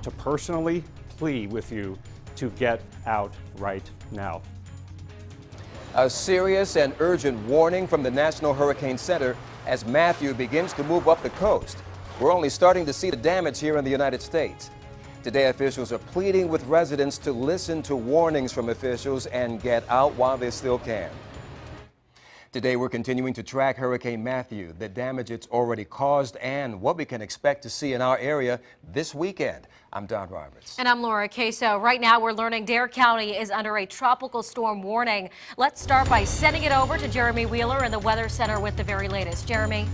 to personally plead with you to get out right now. A serious and urgent warning from the National Hurricane Center as Matthew begins to move up the coast. We're only starting to see the damage here in the United States. Today, officials are pleading with residents to listen to warnings from officials and get out while they still can. Today, we're continuing to track Hurricane Matthew, the damage it's already caused, and what we can expect to see in our area this weekend. I'm Don Roberts. And I'm Laura Queso. Right now, we're learning Dare County is under a tropical storm warning. Let's start by sending it over to Jeremy Wheeler in the Weather Center with the very latest. Jeremy.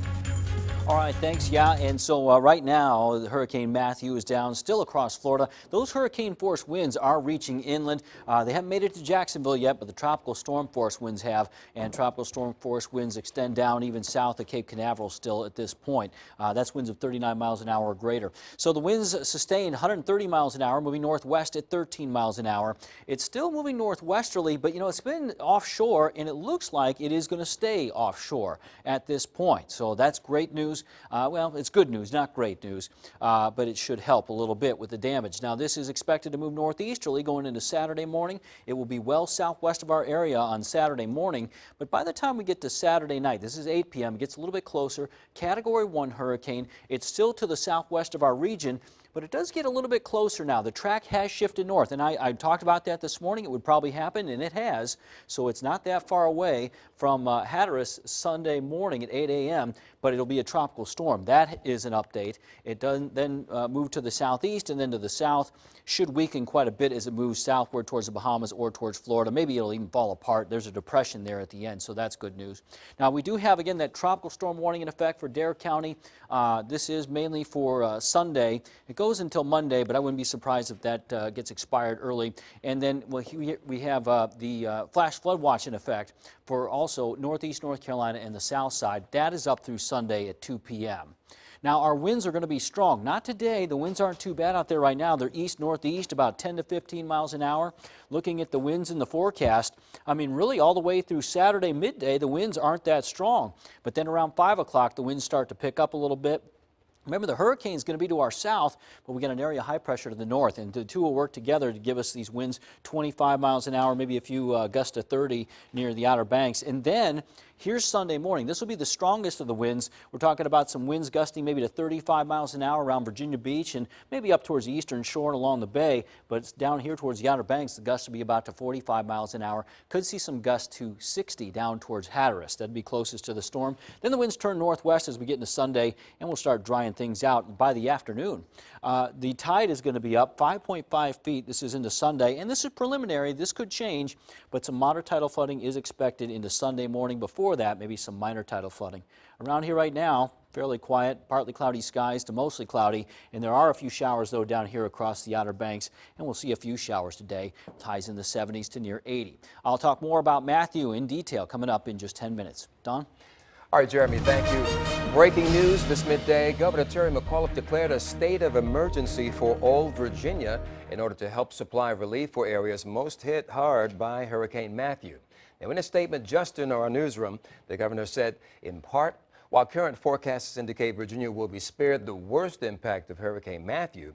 All right, thanks. Yeah, and so right now, the Hurricane Matthew is down still across Florida. Those hurricane force winds are reaching inland. They haven't made it to Jacksonville yet, but the tropical storm force winds have, and tropical storm force winds extend down even south of Cape Canaveral still at this point. That's winds of 39 miles an hour or greater. So the winds sustain 130 miles an hour, moving northwest at 13 miles an hour. It's still moving northwesterly, but you know, it's been offshore, and it looks like it is going to stay offshore at this point. So that's great news. Well, it's good news, not great news, but it should help a little bit with the damage. Now, this is expected to move northeasterly going into Saturday morning. It will be well southwest of our area on Saturday morning, but by the time we get to Saturday night, this is 8 p.m., it gets a little bit closer. Category 1 hurricane. It's still to the southwest of our region, but it does get a little bit closer now. The track has shifted north, and I talked about that this morning. It would probably happen, and it has, so it's not that far away from Hatteras Sunday morning at 8 a.m., but it'll be a tropical storm. That is an update. It doesn't then move to the southeast and then to the south. Should weaken quite a bit as it moves southward towards the Bahamas or towards Florida. Maybe it'll even fall apart. There's a depression there at the end, so that's good news. Now, we do have, again, that tropical storm warning in effect for Dare County. This is mainly for Sunday. It goes until Monday, but I wouldn't be surprised if that gets expired early. And then we have the flash flood watch in effect for also northeast North Carolina and the south side. That is up through Sunday at 2 p.m. Now, our winds are going to be strong. Not today. The winds aren't too bad out there right now. They're east-northeast, about 10 to 15 miles an hour. Looking at the winds in the forecast, I mean, really all the way through Saturday midday, the winds aren't that strong. But then around 5 o'clock, the winds start to pick up a little bit. Remember, the hurricane is going to be to our south, but we got an area of high pressure to the north, and the two will work together to give us these winds 25 miles an hour, maybe a few gusts to 30 near the Outer Banks. And then here's Sunday morning. This will be the strongest of the winds. We're talking about some winds gusting maybe to 35 miles an hour around Virginia Beach and maybe up towards the eastern shore and along the bay. But it's down here towards the Outer Banks, the gusts will be about to 45 miles an hour. Could see some gusts to 60 down towards Hatteras. That'd be closest to the storm. Then the winds turn northwest as we get into Sunday, and we'll start drying things out by the afternoon. The tide is going to be up 5.5 feet. This is into Sunday, and this is preliminary. This could change, but some moderate tidal flooding is expected into Sunday morning. Before that, maybe some minor tidal flooding. Around here right now, fairly quiet, partly cloudy skies to mostly cloudy, and there are a few showers, though, down here across the Outer Banks, and we'll see a few showers today, highs in the 70s to near 80. I'll talk more about Matthew in detail coming up in just 10 minutes. Don? All right, Jeremy, thank you. Breaking news this midday, Governor Terry McAuliffe declared a state of emergency for all Virginia in order to help supply relief for areas most hit hard by Hurricane Matthew. Now, in a statement just in our newsroom, the governor said, in part, while current forecasts indicate Virginia will be spared the worst impact of Hurricane Matthew,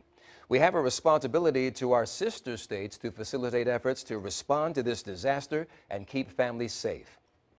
we have a responsibility to our sister states to facilitate efforts to respond to this disaster and keep families safe.